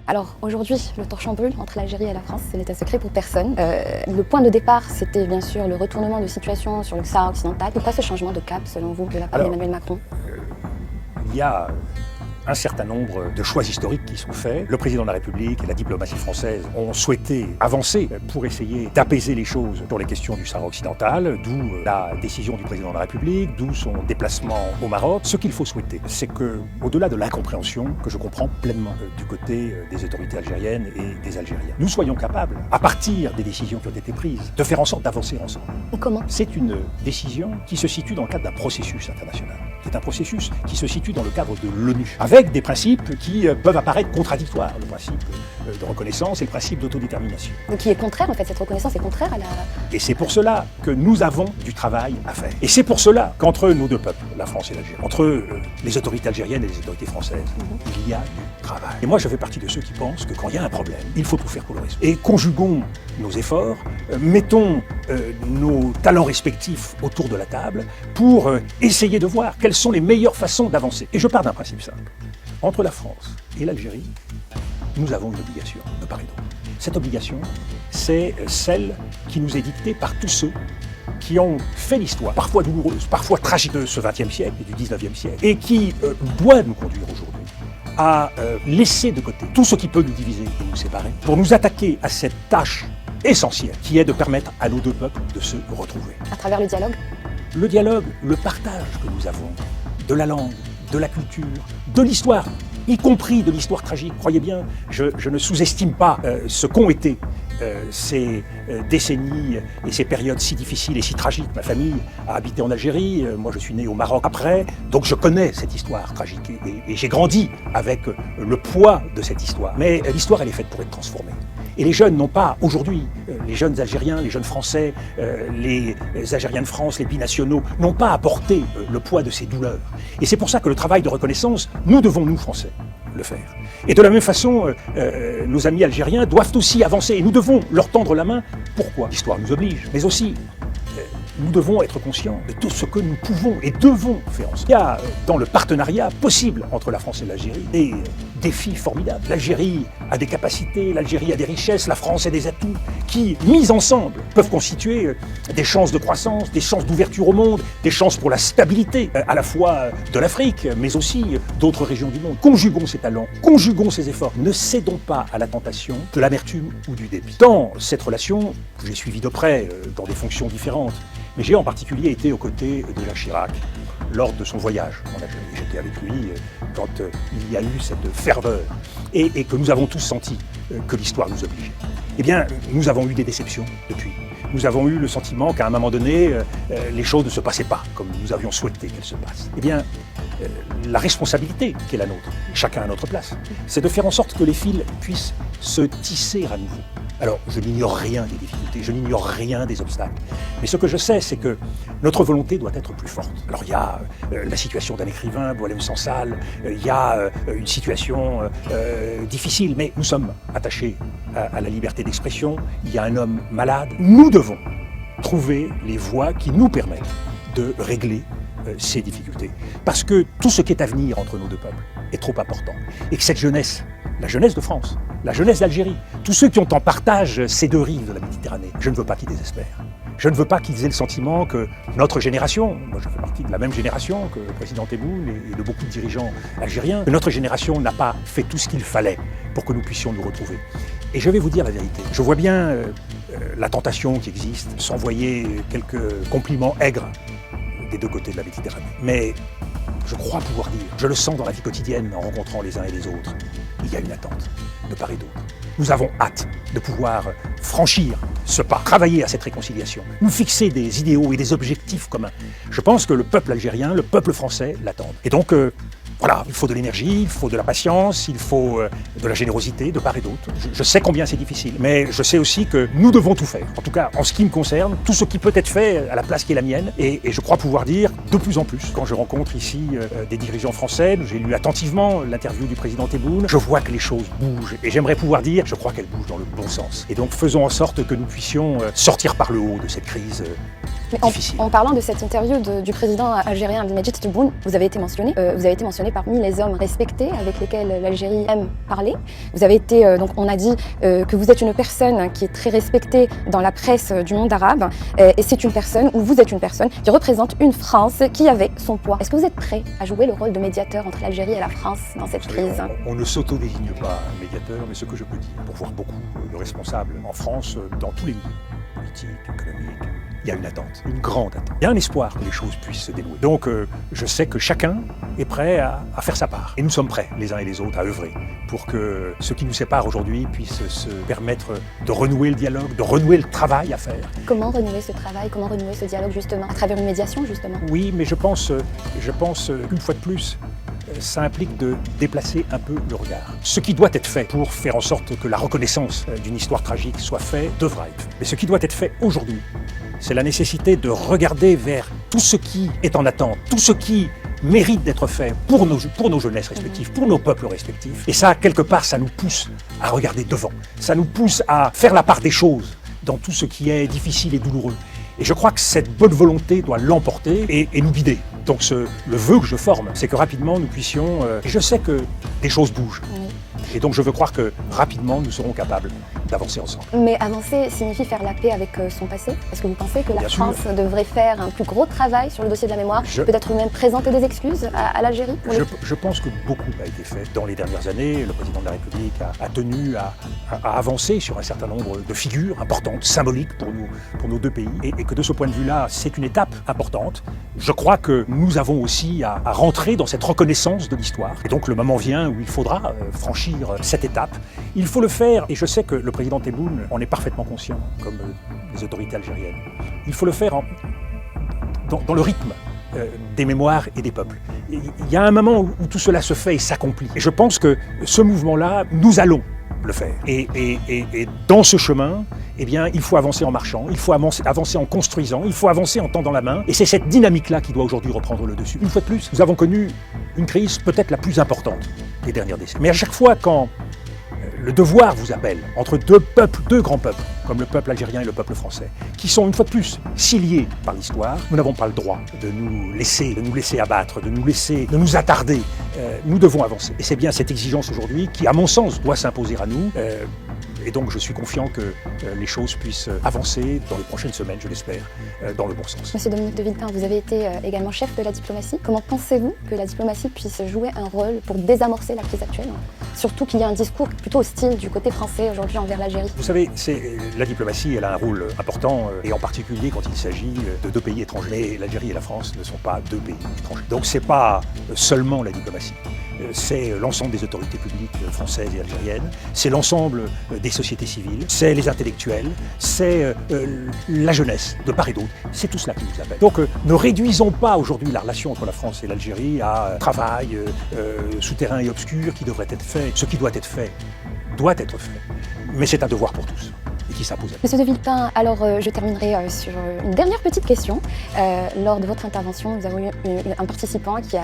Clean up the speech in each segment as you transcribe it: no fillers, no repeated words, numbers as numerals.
Alors aujourd'hui, le torchon brûle entre l'Algérie et la France, ce n'était secret pour personne. Le point de départ, c'était bien sûr le retournement de situation sur le Sahara occidental. Pourquoi ce changement de cap, selon vous, de la part d'Emmanuel Macron? Il y a un certain nombre de choix historiques qui sont faits. Le président de la République et la diplomatie française ont souhaité avancer pour essayer d'apaiser les choses sur les questions du Sahara occidental, d'où la décision du président de la République, d'où son déplacement au Maroc. Ce qu'il faut souhaiter, c'est que, au-delà de l'incompréhension que je comprends pleinement du côté des autorités algériennes et des Algériens, nous soyons capables, à partir des décisions qui ont été prises, de faire en sorte d'avancer ensemble. Et comment? C'est une décision qui se situe dans le cadre d'un processus international. C'est un processus qui se situe dans le cadre de l'ONU, avec des principes qui peuvent apparaître contradictoires, le principe de reconnaissance et le principe d'autodétermination. Donc qui est contraire, en fait, cette reconnaissance est contraire à la... Et c'est pour cela que nous avons du travail à faire. Et c'est pour cela qu'entre nos deux peuples, la France et l'Algérie, entre les autorités algériennes et les autorités françaises, il y a du travail. Et moi, je fais partie de ceux qui pensent que quand il y a un problème, il faut tout faire pour le résoudre. Et conjuguons nos efforts, mettons nos talents respectifs autour de la table pour essayer de voir quelles sont les meilleures façons d'avancer. Et je pars d'un principe simple. Entre la France et l'Algérie, nous avons une obligation de part et d'autre. Cette obligation, c'est celle qui nous est dictée par tous ceux qui ont fait l'histoire, parfois douloureuse, parfois tragique de ce XXe siècle et du XIXe siècle, et qui doit nous conduire aujourd'hui à laisser de côté tout ce qui peut nous diviser et nous séparer, pour nous attaquer à cette tâche essentielle qui est de permettre à nos deux peuples de se retrouver. À travers le dialogue? Le dialogue, le partage que nous avons de la langue, de la culture, de l'histoire, y compris de l'histoire tragique. Croyez bien, je ne sous-estime pas ce qu'ont été ces décennies et ces périodes si difficiles et si tragiques. Ma famille a habité en Algérie, moi je suis né au Maroc après, donc je connais cette histoire tragique et j'ai grandi avec le poids de cette histoire. Mais l'histoire, elle est faite pour être transformée. Et les jeunes n'ont pas, aujourd'hui, les jeunes Algériens, les jeunes Français, les Algériens de France, les binationaux, n'ont pas à porter le poids de ces douleurs. Et c'est pour ça que le travail de reconnaissance, nous devons, nous Français, le faire. Et de la même façon, nos amis algériens doivent aussi avancer et nous devons leur tendre la main. Pourquoi? L'histoire nous oblige, mais aussi nous devons être conscients de tout ce que nous pouvons et devons faire ensemble. Il y a dans le partenariat possible entre la France et l'Algérie des défis formidables. L'Algérie a des capacités, l'Algérie a des richesses, la France a des atouts qui, mis ensemble, peuvent constituer des chances de croissance, des chances d'ouverture au monde, des chances pour la stabilité à la fois de l'Afrique, mais aussi d'autres régions du monde. Conjuguons ces talents, conjuguons ces efforts. Ne cédons pas à la tentation de l'amertume ou du dépit. Dans cette relation, que j'ai suivie de près dans des fonctions différentes, mais j'ai en particulier été aux côtés de Jacques Chirac lors de son voyage en Algérie. J'étais avec lui quand il y a eu cette ferveur et que nous avons tous senti que l'histoire nous obligeait. Eh bien, nous avons eu des déceptions depuis. Nous avons eu le sentiment qu'à un moment donné, les choses ne se passaient pas comme nous avions souhaité qu'elles se passent. Eh bien, la responsabilité qui est la nôtre, chacun à notre place, c'est de faire en sorte que les fils puissent se tisser à nouveau. Alors, je n'ignore rien des difficultés, je n'ignore rien des obstacles. Mais ce que je sais, c'est que notre volonté doit être plus forte. Alors, il y a la situation d'un écrivain, Boualem Sansal, il y a une situation difficile, mais nous sommes attachés à la liberté d'expression. Il y a un homme malade. Nous devons trouver les voies qui nous permettent de régler ces difficultés. Parce que tout ce qui est à venir entre nos deux peuples est trop important. Et que cette jeunesse, la jeunesse de France, la jeunesse d'Algérie, tous ceux qui ont en partage ces deux rives de la Méditerranée, je ne veux pas qu'ils désespèrent. Je ne veux pas qu'ils aient le sentiment que notre génération, moi je fais partie de la même génération que le président Tebboune et de beaucoup de dirigeants algériens, que notre génération n'a pas fait tout ce qu'il fallait pour que nous puissions nous retrouver. Et je vais vous dire la vérité, je vois bien la tentation qui existe, s'envoyer quelques compliments aigres des deux côtés de la Méditerranée. Mais je crois pouvoir dire, je le sens dans la vie quotidienne en rencontrant les uns et les autres, il y a une attente de part et d'autre. Nous avons hâte de pouvoir franchir ce pas, travailler à cette réconciliation, nous fixer des idéaux et des objectifs communs. Je pense que le peuple algérien, le peuple français l'attendent. Et donc, voilà, il faut de l'énergie, il faut de la patience, il faut de la générosité de part et d'autre. Je sais combien c'est difficile, mais je sais aussi que nous devons tout faire. En tout cas, en ce qui me concerne, tout ce qui peut être fait à la place qui est la mienne. Et je crois pouvoir dire de plus en plus, quand je rencontre ici des dirigeants français, j'ai lu attentivement l'interview du président Tebboune, je vois que les choses bougent. Et j'aimerais pouvoir dire, je crois qu'elles bougent dans le bon sens. Et donc faisons en sorte que nous puissions sortir par le haut de cette crise difficile. En parlant de cette interview du président algérien Abdelmadjid Tebboune, vous avez été mentionné parmi les hommes respectés avec lesquels l'Algérie aime parler. Vous avez été, donc on a dit que vous êtes une personne qui est très respectée dans la presse du monde arabe, et c'est une personne, ou vous êtes une personne, qui représente une France qui avait son poids. Est-ce que vous êtes prêt à jouer le rôle de médiateur entre l'Algérie et la France dans cette crise? On ne s'auto-désigne pas médiateur, mais ce que je peux dire, pour voir beaucoup de responsables en France, dans tous les milieux, politiques, économiques, il y a une attente, une grande attente. Il y a un espoir que les choses puissent se dénouer. Donc je sais que chacun est prêt à faire sa part. Et nous sommes prêts, les uns et les autres, à œuvrer pour que ce qui nous sépare aujourd'hui puisse se permettre de renouer le dialogue, de renouer le travail à faire. Comment renouer ce travail, comment renouer ce dialogue justement? À travers une médiation justement? Oui, mais je pense qu'une fois de plus, ça implique de déplacer un peu le regard. Ce qui doit être fait pour faire en sorte que la reconnaissance d'une histoire tragique soit faite devra être fait. Mais ce qui doit être fait aujourd'hui, c'est la nécessité de regarder vers tout ce qui est en attente, tout ce qui mérite d'être fait pour nos jeunesses respectives, pour nos peuples respectifs. Et ça, quelque part, ça nous pousse à regarder devant. Ça nous pousse à faire la part des choses dans tout ce qui est difficile et douloureux. Et je crois que cette bonne volonté doit l'emporter et nous guider. Donc le vœu que je forme, c'est que rapidement nous puissions... et je sais que des choses bougent. Oui. Et donc je veux croire que rapidement nous serons capables d'avancer ensemble. Mais avancer signifie faire la paix avec son passé? Est-ce que vous pensez que la France devrait faire un plus gros travail sur le dossier de la mémoire, peut-être même présenter des excuses à l'Algérie? Je pense que beaucoup a été fait. Dans les dernières années, le président de la République a tenu à avancer sur un certain nombre de figures importantes, symboliques pour nos deux pays. Et que de ce point de vue-là, c'est une étape importante. Je crois que nous avons aussi à rentrer dans cette reconnaissance de l'histoire. Et donc le moment vient où il faudra franchir cette étape. Il faut le faire, et je sais que le président Tebboune en est parfaitement conscient, comme les autorités algériennes. Il faut le faire dans le rythme des mémoires et des peuples. Il y a un moment où tout cela se fait et s'accomplit. Et je pense que ce mouvement-là, nous allons le faire. Et dans ce chemin, eh bien, il faut avancer en marchant, il faut avancer en construisant, il faut avancer en tendant la main. Et c'est cette dynamique-là qui doit aujourd'hui reprendre le dessus. Une fois de plus, nous avons connu une crise peut-être la plus importante des dernières décennies. Mais à chaque fois, quand le devoir vous appelle entre deux grands peuples, comme le peuple algérien et le peuple français, qui sont une fois de plus si liés par l'histoire, nous n'avons pas le droit de nous laisser abattre, de nous attarder. Nous devons avancer. Et c'est bien cette exigence aujourd'hui qui, à mon sens, doit s'imposer à nous. Et donc je suis confiant que les choses puissent avancer dans les prochaines semaines, je l'espère, dans le bon sens. Monsieur Dominique de Villepin, vous avez été également chef de la diplomatie. Comment pensez-vous que la diplomatie puisse jouer un rôle pour désamorcer la crise actuelle? Surtout qu'il y a un discours plutôt hostile du côté français aujourd'hui envers l'Algérie. Vous savez, la diplomatie, elle a un rôle important, et en particulier quand il s'agit de deux pays étrangers. Mais l'Algérie et la France ne sont pas deux pays étrangers. Donc c'est pas seulement la diplomatie. C'est l'ensemble des autorités publiques françaises et algériennes, c'est l'ensemble des sociétés civiles, c'est les intellectuels, c'est la jeunesse de part et d'autre. C'est tout cela qui nous appelle. Donc ne réduisons pas aujourd'hui la relation entre la France et l'Algérie à travail souterrain et obscur qui devrait être fait. Ce qui doit être fait, mais c'est un devoir pour tous. Qui s'impose. Monsieur de Villepin, alors je terminerai sur une dernière petite question. Lors de votre intervention, nous avons eu un participant qui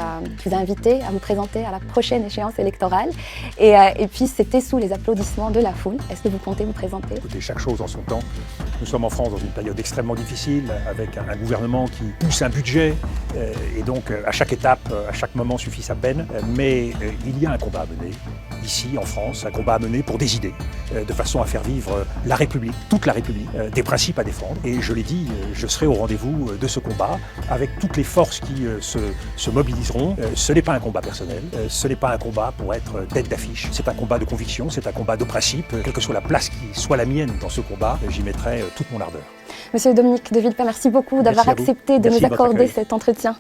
vous a invité à vous présenter à la prochaine échéance électorale. Et puis c'était sous les applaudissements de la foule. Est-ce que vous comptez vous présenter? Écoutez, chaque chose en son temps. Nous sommes en France dans une période extrêmement difficile, avec un gouvernement qui pousse un budget, et donc à chaque étape, à chaque moment suffit sa peine. Mais il y a un combat à mener ici en France, un combat à mener pour des idées, de façon à faire vivre la République, toute la République, des principes à défendre. Et je l'ai dit, je serai au rendez-vous de ce combat avec toutes les forces qui se mobiliseront. Ce n'est pas un combat personnel, ce n'est pas un combat pour être tête d'affiche. C'est un combat de conviction, c'est un combat de principe. Quelle que soit la place qui soit la mienne dans ce combat, j'y mettrai toute mon ardeur. Monsieur Dominique de Villepin, merci beaucoup d'avoir accepté de nous accorder cet entretien.